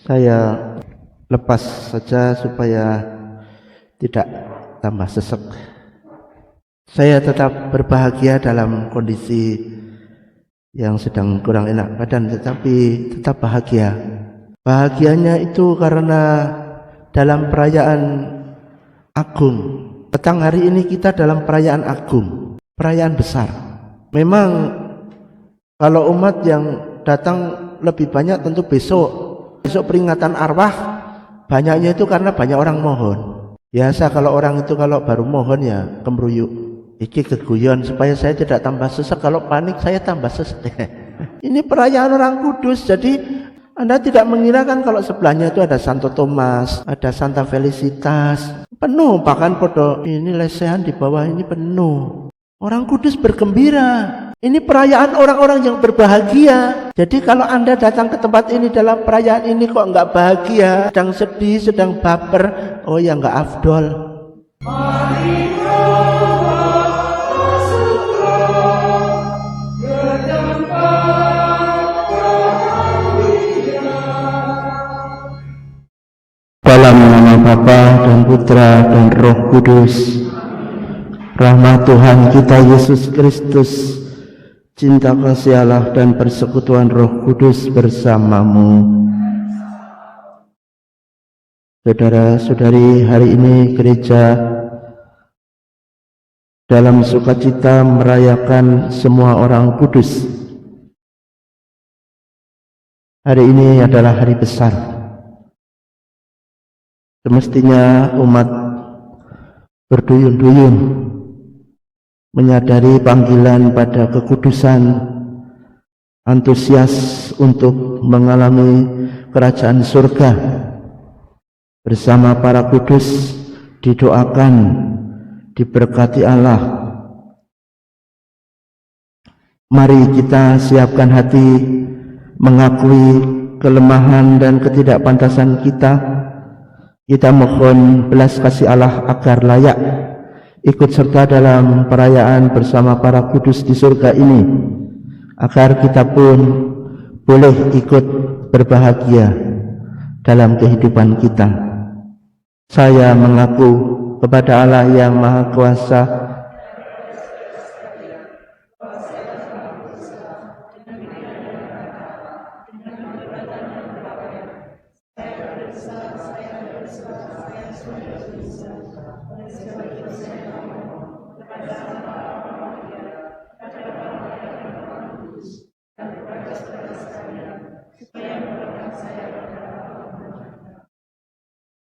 Saya lepas saja supaya tidak tambah sesek. Saya tetap berbahagia dalam kondisi yang sedang kurang enak badan, tetapi tetap bahagia. Bahagianya itu karena dalam perayaan agung. Petang hari ini kita dalam perayaan agung, perayaan besar. Memang kalau umat yang datang lebih banyak tentu besok peringatan arwah banyaknya itu karena banyak orang mohon. Biasa kalau orang itu kalau baru mohon ya kemruyuk, iki keguyon supaya saya tidak tambah sesek, kalau panik saya tambah sesek. Ini perayaan orang kudus, jadi Anda tidak mengirakan kalau sebelahnya itu ada Santo Thomas, ada Santa Felicitas, penuh, bahkan podo ini lesehan di bawah ini penuh. Orang kudus bergembira. Ini perayaan orang-orang yang berbahagia. Jadi kalau Anda datang ke tempat ini dalam perayaan ini kok enggak bahagia, sedang sedih, sedang baper, oh ya enggak afdol. Dalam nama Bapa dan Putra dan Roh Kudus. Rahmat Tuhan kita Yesus Kristus, cinta kasih Allah dan persekutuan Roh Kudus bersamamu. Saudara-saudari, hari ini gereja dalam sukacita merayakan semua orang kudus. Hari ini adalah hari besar. Semestinya umat berduyun-duyun menyadari panggilan pada kekudusan, antusias untuk mengalami kerajaan surga bersama para kudus, didoakan, diberkati Allah. Mari kita siapkan hati mengakui kelemahan dan ketidakpantasan kita. Kita mohon belas kasih Allah agar layak ikut serta dalam perayaan bersama para kudus di surga ini, agar kita pun boleh ikut berbahagia dalam kehidupan kita. Saya mengaku kepada Allah yang Maha Kuasa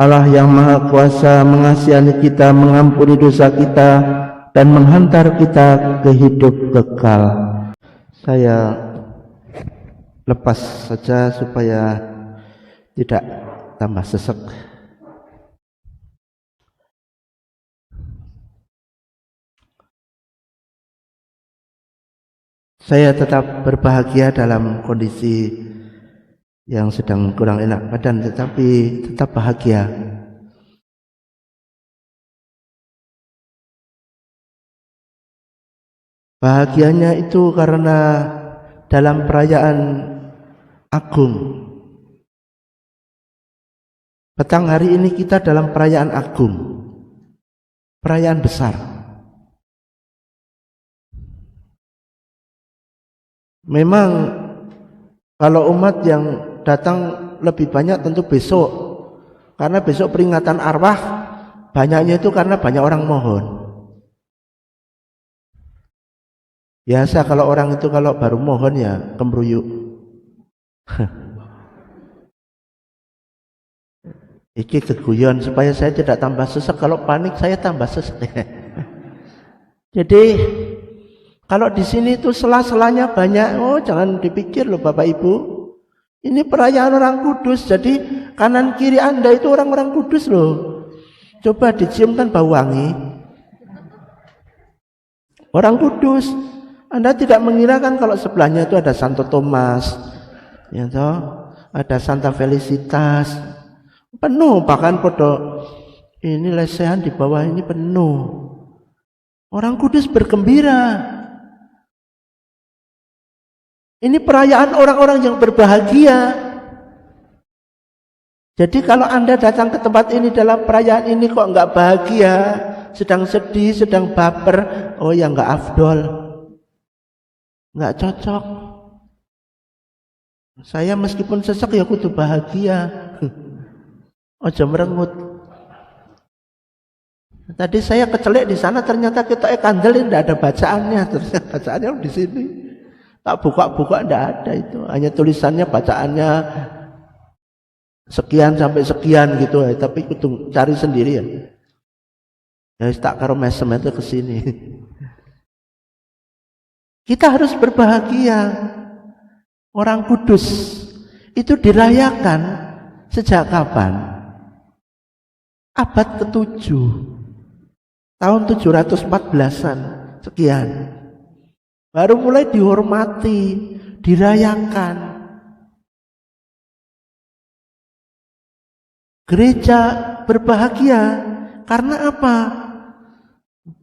Allah yang Maha Kuasa mengasihani kita, mengampuni dosa kita, dan menghantar kita ke hidup kekal. Saya lepas saja supaya tidak tambah sesek. Saya tetap berbahagia dalam kondisi yang sedang kurang enak badan, tetapi tetap bahagia. Bahagianya itu karena dalam perayaan agung. Petang hari ini kita dalam perayaan agung, perayaan besar. Memang kalau umat yang datang lebih banyak tentu besok, karena besok peringatan arwah banyaknya itu karena banyak orang mohon. Biasa kalau orang itu kalau baru mohon ya kemruyuk. Iki keguyon supaya saya tidak tambah sesek, kalau panik saya tambah sesek. Jadi kalau di sini itu sela-selanya banyak, oh jangan dipikir loh Bapak Ibu. Ini perayaan orang kudus, jadi kanan kiri Anda itu orang-orang kudus loh. Coba diciumkan bau wangi. Orang kudus. Anda tidak mengirakan kalau sebelahnya itu ada Santo Thomas, ya toh, ada Santa Felicitas, penuh, bahkan podo ini lesehan di bawah ini penuh. Orang kudus bergembira. Ini perayaan orang-orang yang berbahagia. Jadi kalau Anda datang ke tempat ini dalam perayaan ini kok nggak bahagia, sedang sedih, sedang baper, oh ya nggak afdol, nggak cocok. Saya meskipun sesek ya kudu bahagia. Ojo merengut. Tadi saya kecelek di sana, ternyata kita kandel tidak ada bacaannya, ternyata bacaannya di sini. Tak buka-buka tidak ada itu, hanya tulisannya bacaannya sekian sampai sekian gitu, tapi kudu cari sendiri ya. Ya tak karo mesem itu ke sini. Kita harus berbahagia. Orang kudus itu dirayakan sejak kapan? Abad ke-7. Tahun 714-an sekian. Baru mulai dihormati, dirayakan. Gereja berbahagia karena apa?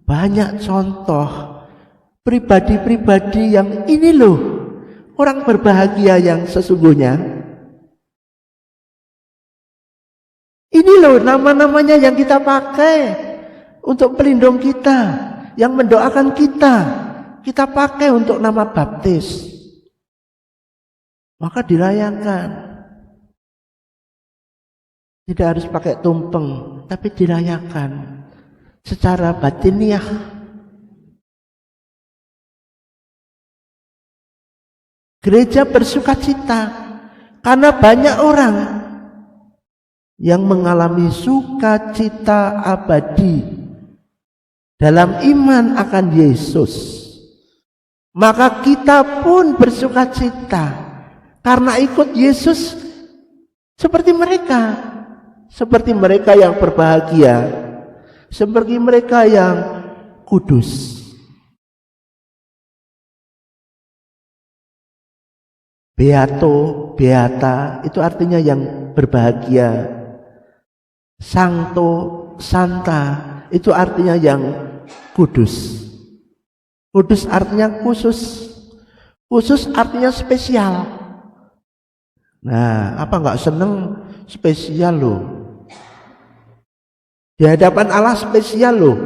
Banyak contoh pribadi-pribadi yang ini loh orang berbahagia yang sesungguhnya. Ini loh nama-namanya yang kita pakai untuk pelindung kita, yang mendoakan kita. Kita pakai untuk nama baptis. Maka dirayakan. Tidak harus pakai tumpeng, tapi dirayakan secara batiniah. Gereja bersukacita karena banyak orang yang mengalami sukacita abadi dalam iman akan Yesus. Maka kita pun bersukacita karena ikut Yesus seperti mereka yang berbahagia, seperti mereka yang kudus. Beato, beata itu artinya yang berbahagia. Sancto, santa itu artinya yang kudus. Kudus artinya khusus. Khusus artinya spesial. Nah, apa enggak seneng spesial loh? Di hadapan Allah spesial loh.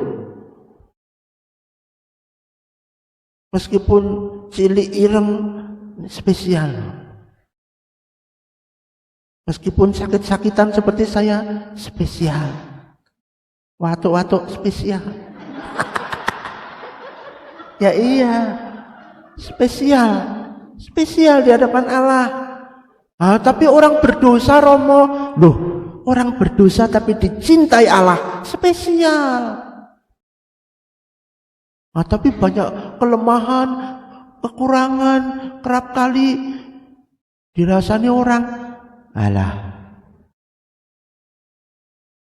Meskipun cilik ireng spesial. Meskipun sakit-sakitan seperti saya spesial. Watuk-watuk spesial. Ya iya, spesial di hadapan Allah. Tapi orang berdosa Romo, loh, orang berdosa tapi dicintai Allah, spesial. Tapi banyak kelemahan, kekurangan, kerap kali dirasani orang, alah.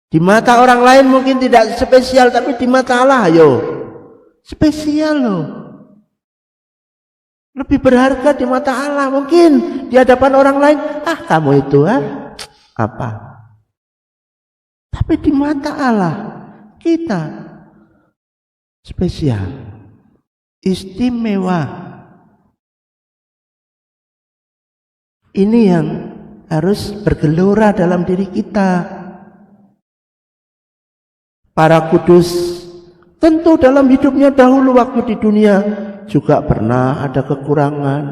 Di mata orang lain mungkin tidak spesial, tapi di mata Allah, ayo, spesial loh. Lebih berharga di mata Allah. Mungkin di hadapan orang lain, kamu itu apa? Tapi di mata Allah kita spesial, istimewa. Ini yang harus bergelora dalam diri kita. Para kudus tentu dalam hidupnya dahulu waktu di dunia juga pernah ada kekurangan,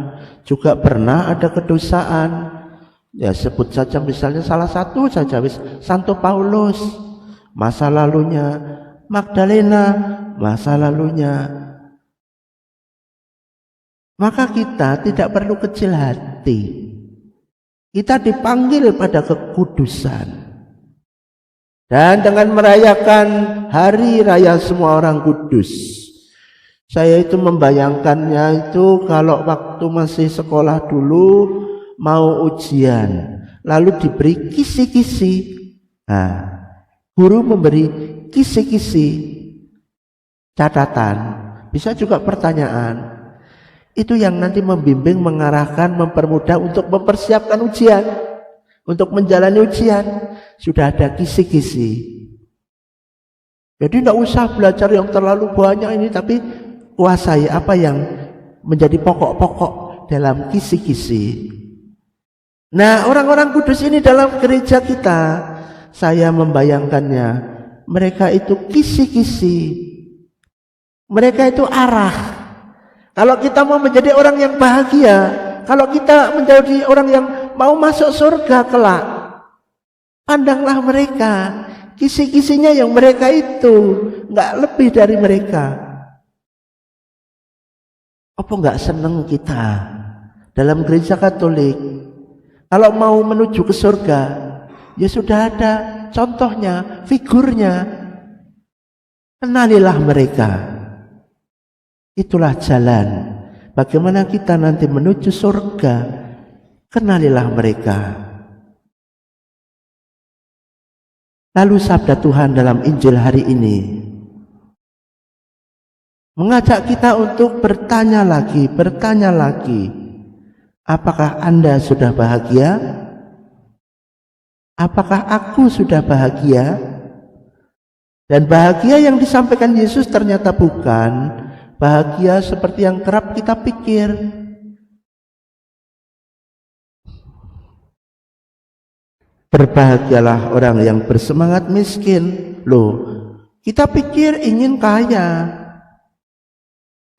juga pernah ada kedosaan. Ya sebut saja misalnya salah satu saja Santo Paulus, masa lalunya, Magdalena, masa lalunya. Maka kita tidak perlu kecil hati. Kita dipanggil pada kekudusan. Dan dengan merayakan hari raya semua orang kudus, saya itu membayangkannya itu kalau waktu masih sekolah dulu mau ujian, lalu diberi kisi-kisi. Guru memberi kisi-kisi catatan, bisa juga pertanyaan. Itu yang nanti membimbing, mengarahkan, mempermudah untuk mempersiapkan ujian, untuk menjalani ujian. Sudah ada kisi-kisi. Jadi tidak usah belajar yang terlalu banyak ini, tapi kuasai apa yang menjadi pokok-pokok dalam kisi-kisi. Nah, orang-orang kudus ini dalam gereja kita, saya membayangkannya, mereka itu kisi-kisi, mereka itu arah. Kalau kita mau menjadi orang yang bahagia, kalau kita menjadi orang yang mau masuk surga kelak, pandanglah mereka, kisi-kisinya yang mereka itu nggak lebih dari mereka. Apa nggak seneng kita dalam gereja Katolik? Kalau mau menuju ke surga, ya sudah ada contohnya, figurnya. Kenalilah mereka. Itulah jalan. Bagaimana kita nanti menuju surga, kenalilah mereka. Lalu sabda Tuhan dalam Injil hari ini mengajak kita untuk bertanya lagi. Apakah Anda sudah bahagia? Apakah aku sudah bahagia? Dan bahagia yang disampaikan Yesus ternyata bukan bahagia seperti yang kerap kita pikir. Berbahagialah orang yang bersemangat miskin. Loh, kita pikir ingin kaya.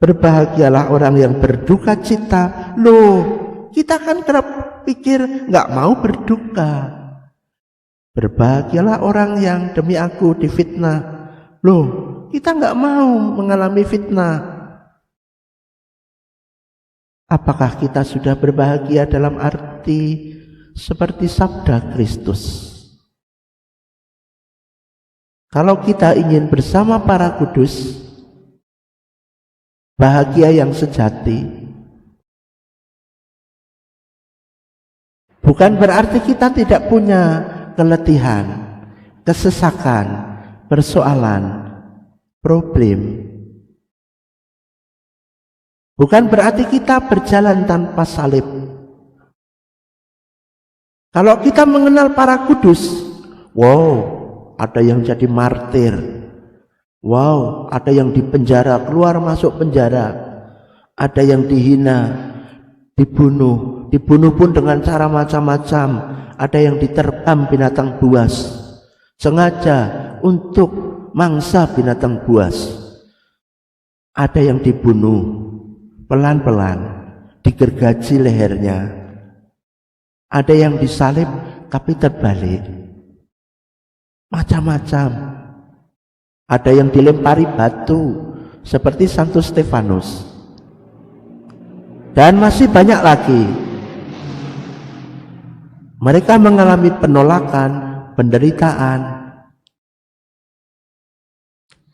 Berbahagialah orang yang berduka cita. Loh, kita kan kerap pikir nggak mau berduka. Berbahagialah orang yang demi aku difitnah. Loh, kita nggak mau mengalami fitnah. Apakah kita sudah berbahagia dalam arti seperti sabda Kristus? Kalau kita ingin bersama para kudus, bahagia yang sejati, bukan berarti kita tidak punya keletihan, kesesakan, persoalan, problem. Bukan berarti kita berjalan tanpa salib. Kalau kita mengenal para kudus, wow, ada yang jadi martir. Wow, ada yang dipenjara, keluar masuk penjara. Ada yang dihina, dibunuh pun dengan cara macam-macam. Ada yang diterkam binatang buas sengaja untuk mangsa binatang buas. Ada yang dibunuh pelan-pelan, digergaji lehernya. Ada yang disalib tapi terbalik, macam-macam. Ada yang dilempari batu seperti Santo Stefanus, dan masih banyak lagi. Mereka mengalami penolakan, penderitaan,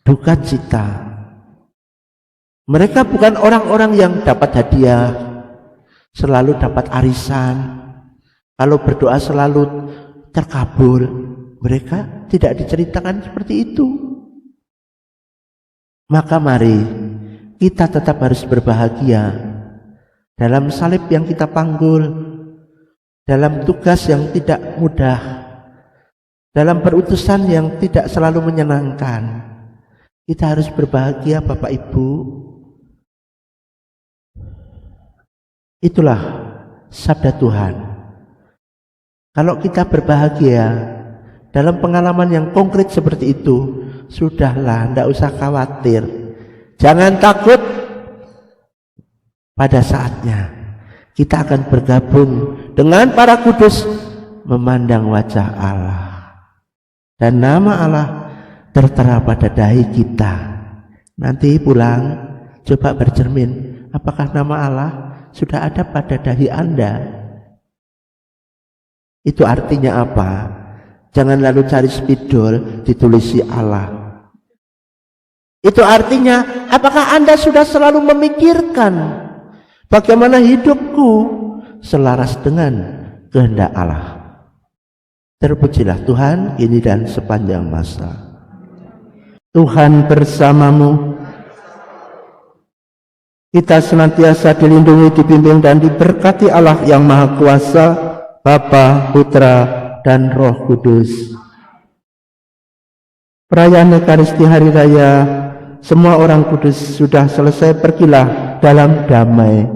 duka cita. Mereka bukan orang-orang yang dapat hadiah, selalu dapat arisan, kalau berdoa selalu terkabul. Mereka tidak diceritakan seperti itu. Maka mari kita tetap harus berbahagia dalam salib yang kita panggul, dalam tugas yang tidak mudah, dalam perutusan yang tidak selalu menyenangkan. Kita harus berbahagia, Bapak Ibu. Itulah sabda Tuhan. Kalau kita berbahagia dalam pengalaman yang konkret seperti itu, sudahlah, tidak usah khawatir, jangan takut. Pada saatnya kita akan bergabung dengan para kudus, memandang wajah Allah, dan nama Allah tertera pada dahi kita. Nanti pulang coba bercermin, apakah nama Allah sudah ada pada dahi Anda? Itu artinya apa? Jangan lalu cari spidol ditulisi Allah. Itu artinya, apakah Anda sudah selalu memikirkan bagaimana hidupku selaras dengan kehendak Allah? Terpujilah Tuhan kini dan sepanjang masa. Tuhan bersamamu. Kita senantiasa dilindungi, dibimbing dan diberkati Allah yang Maha Kuasa, Bapa, Putra, dan Roh Kudus. Perayaan Ekaristi Hari Raya semua orang kudus sudah selesai. Pergilah dalam damai.